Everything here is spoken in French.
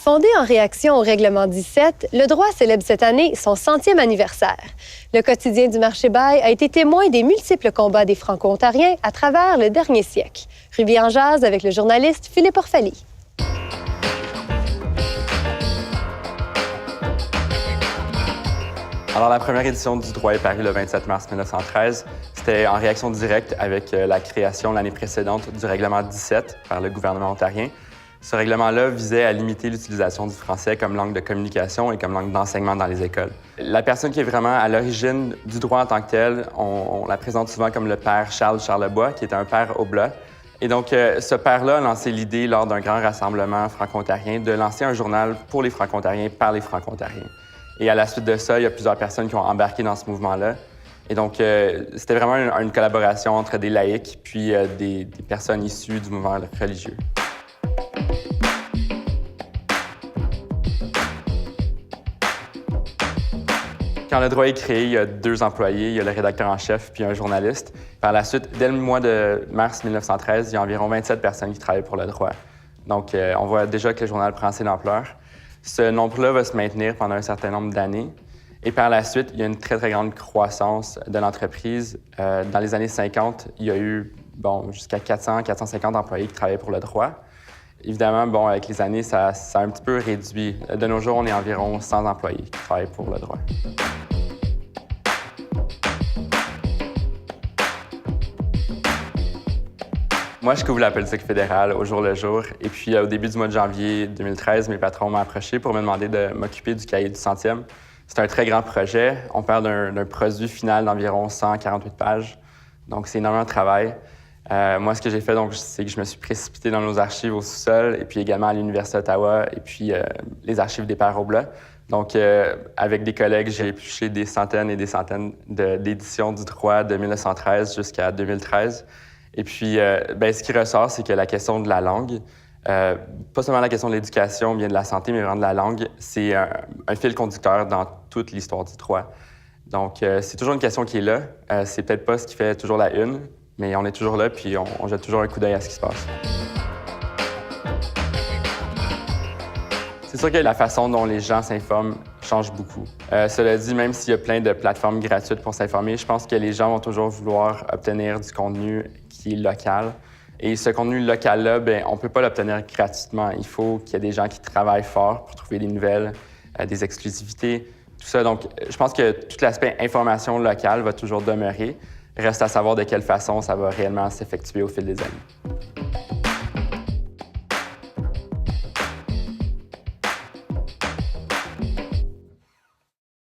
Fondé en réaction au règlement 17, le droit célèbre cette année son 100e anniversaire. Le quotidien du marché-bail a été témoin des multiples combats des Franco-Ontariens à travers le dernier siècle. Ruby en jase avec le journaliste Philippe Orphalie. Alors, la première édition du droit est parue le 27 mars 1913. C'était en réaction directe avec la création l'année précédente du règlement 17 par le gouvernement ontarien. Ce règlement-là visait à limiter l'utilisation du français comme langue de communication et comme langue d'enseignement dans les écoles. La personne qui est vraiment à l'origine du droit en tant que tel, on la présente souvent comme le père Charles Charlebois, qui était un père oblat. Et donc, ce père-là a lancé l'idée lors d'un grand rassemblement franco-ontarien de lancer un journal pour les franco-ontariens par les franco-ontariens. Et à la suite de ça, il y a plusieurs personnes qui ont embarqué dans ce mouvement-là. Et donc, c'était vraiment une collaboration entre des laïcs puis des personnes issues du mouvement religieux. Quand le droit est créé, il y a 2 employés, il y a le rédacteur en chef puis un journaliste. Par la suite, dès le mois de mars 1913, il y a environ 27 personnes qui travaillent pour le droit. Donc, on voit déjà que le journal prend assez d'ampleur. Ce nombre-là va se maintenir pendant un certain nombre d'années. Et par la suite, il y a une très, très grande croissance de l'entreprise. Dans les années 50, il y a eu jusqu'à 400, 450 employés qui travaillaient pour le droit. Évidemment, avec les années, ça a un petit peu réduit. De nos jours, on est environ 100 employés qui travaillent pour le droit. Moi, je couvre la politique fédérale au jour le jour. Et puis, au début du mois de janvier 2013, mes patrons m'ont approché pour me demander de m'occuper du cahier du 100e. C'est un très grand projet. On parle d'un produit final d'environ 148 pages. Donc, c'est énormément de travail. Moi, ce que j'ai fait, c'est que je me suis précipité dans nos archives au sous-sol et puis également à l'Université d'Ottawa et puis les archives des Pères Oblats. Donc, avec des collègues, j'ai épluché des centaines et des centaines d'éditions du droit de 1913 jusqu'à 2013. Et puis, ce qui ressort, c'est que la question de la langue, pas seulement la question de l'éducation, bien de la santé, mais vraiment de la langue, c'est un fil conducteur dans toute l'histoire du droit. Donc, c'est toujours une question qui est là. C'est peut-être pas ce qui fait toujours la une, mais on est toujours là, puis on jette toujours un coup d'œil à ce qui se passe. C'est sûr que la façon dont les gens s'informent change beaucoup. Cela dit, même s'il y a plein de plateformes gratuites pour s'informer, je pense que les gens vont toujours vouloir obtenir du contenu qui est local. Et ce contenu local-là, on ne peut pas l'obtenir gratuitement. Il faut qu'il y ait des gens qui travaillent fort pour trouver des nouvelles, des exclusivités, tout ça. Donc, je pense que tout l'aspect information locale va toujours demeurer. Reste à savoir de quelle façon ça va réellement s'effectuer au fil des années.